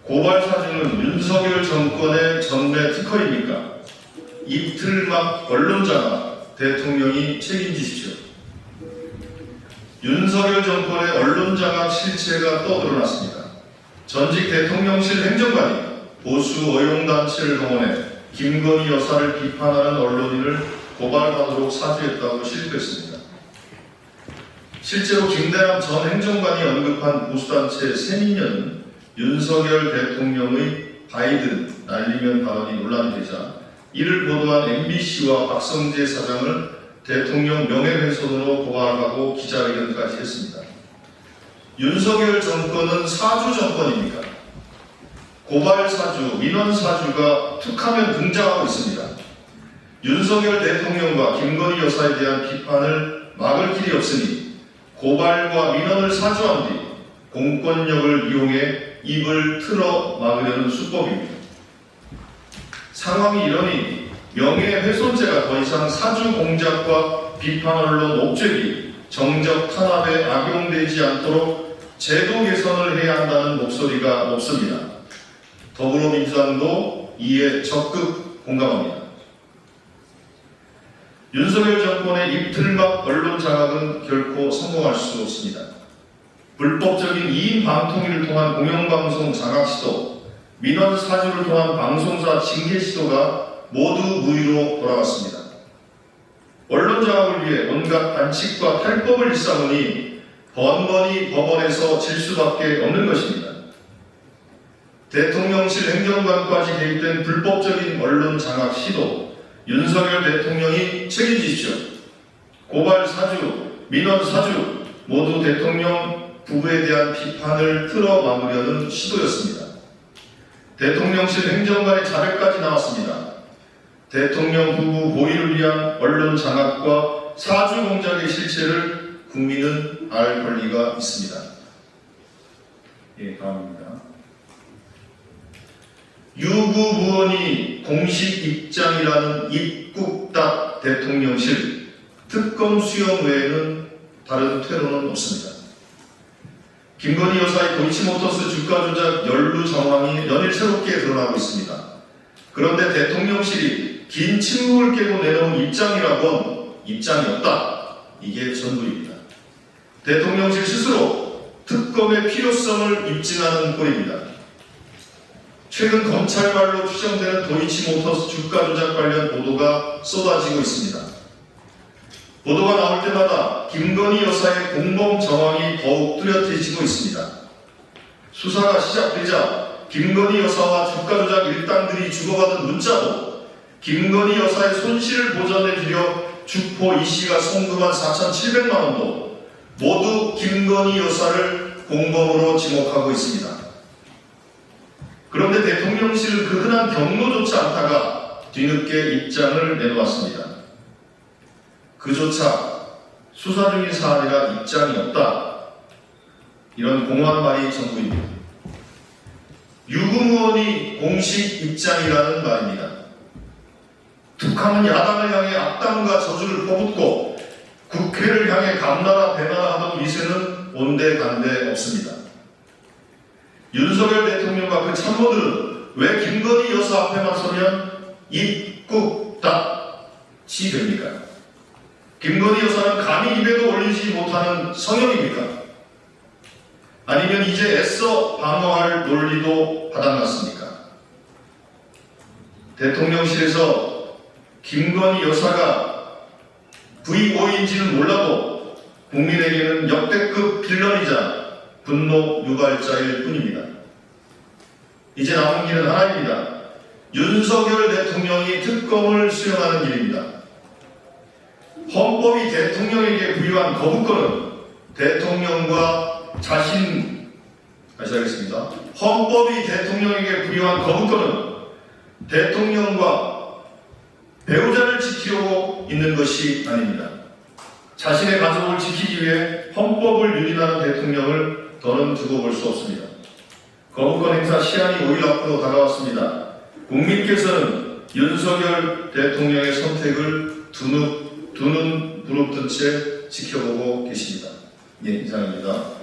고발 사주는 윤석열 정권의 전매 특허입니까? 이틀막 언론자가 대통령이 책임지십시오. 윤석열 정권의 언론장악 실체가 떠드러났습니다. 전직 대통령실 행정관이 보수 어용단체를 동원해 김건희 여사를 비판하는 언론인을 고발하도록 사주했다고 실토했습니다. 실제로 김대남 전 행정관이 언급한 보수단체 세민녀는 윤석열 대통령의 바이든 날리면 발언이 논란이 되자 이를 보도한 MBC와 박성재 사장을 대통령 명예훼손으로 고발하고 기자회견까지 했습니다. 윤석열 정권은 사주 정권입니까? 고발 사주, 민원 사주가 툭하면 등장하고 있습니다. 윤석열 대통령과 김건희 여사에 대한 비판을 막을 길이 없으니 고발과 민원을 사주한 뒤 공권력을 이용해 입을 틀어 막으려는 수법입니다. 상황이 이러니 명예훼손죄가 더 이상 사주 공작과 비판 언론 옥죄기, 정적 탄압에 악용되지 않도록 제도 개선을 해야 한다는 목소리가 높습니다. 더불어민주당도 이에 적극 공감합니다. 윤석열 정권의 입틀막 언론 장악은 결코 성공할 수 없습니다. 불법적인 2인 방통위를 통한 공영방송 장악 시도, 민원 사주를 통한 방송사 징계 시도가 모두 무위로 돌아갔습니다. 언론 장악을 위해 온갖 반칙과 탈법을 일삼으니 번번이 법원에서 질 수밖에 없는 것입니다. 대통령실 행정관까지 개입된 불법적인 언론 장악 시도, 윤석열 대통령이 책임지십시오. 고발 사주, 민원 사주 모두 대통령 부부에 대한 비판을 틀어 막으려는 시도였습니다. 대통령실 행정관의 자백까지 나왔습니다. 대통령 부부 보위를 위한 언론 장악과 사주 공작의 실체를 국민은 알 권리가 있습니다. 다음입니다. 유구무원이 공식 입장이라는 입국답 대통령실 특검 수용 외에는 다른 퇴로는 없습니다. 김건희 여사의 도이치모터스 주가 조작 연루 정황이 연일 새롭게 드러나고 있습니다. 그런데 대통령실이 긴 침묵을 깨고 내놓은 입장이라곤 입장이 없다. 이게 전부입니다. 대통령실 스스로 특검의 필요성을 입증하는 꼴입니다. 최근 검찰말로 추정되는 도이치모터스 주가 조작 관련 보도가 쏟아지고 있습니다. 보도가 나올 때마다 김건희 여사의 공범 정황이 더욱 뚜렷해지고 있습니다. 수사가 시작되자 김건희 여사와 주가 조작 일당들이 주고받은 문자도 김건희 여사의 손실을 보전해주려 주포 이씨가 송금한 4,700만 원도 모두 김건희 여사를 공범으로 지목하고 있습니다. 그런데 대통령실은 그 흔한 경로조차 않다가 뒤늦게 입장을 내놓았습니다. 그조차 수사 중인 사안이라 입장이 없다. 이런 공허한 말이 전부입니다. 유구무원이 공식 입장이라는 말입니다. 툭하면 야당을 향해 악담과 저주를 퍼붓고 국회를 향해 감나라 배나라하던 위세는 온데간데 없습니다. 윤석열 대통령과 그 참모들은 왜 김건희 여사 앞에만 서면 입국답이 됩니까? 김건희 여사는 감히 입에도 올리지 못하는 성형입니까? 아니면 이제 애써 방어할 논리도 바닥났습니까? 대통령실에서 김건희 여사가 V5인지는 몰라도 국민에게는 역대급 빌런이자 분노 유발자일 뿐입니다. 이제 남은 길은 하나입니다. 윤석열 대통령이 특검을 수행하는 길입니다. 헌법이 대통령에게 부여한 거부권은 대통령과 다시 하겠습니다. 헌법이 대통령에게 부여한 거부권은 대통령과 배우자를 지키려고 있는 것이 아닙니다. 자신의 가족을 지키기 위해 헌법을 유린하는 대통령을 더는 두고 볼 수 없습니다. 거부권 행사 시한이 5일 앞으로 다가왔습니다. 국민께서는 윤석열 대통령의 선택을 두 눈 부릅뜬 채 지켜보고 계십니다. 이상입니다.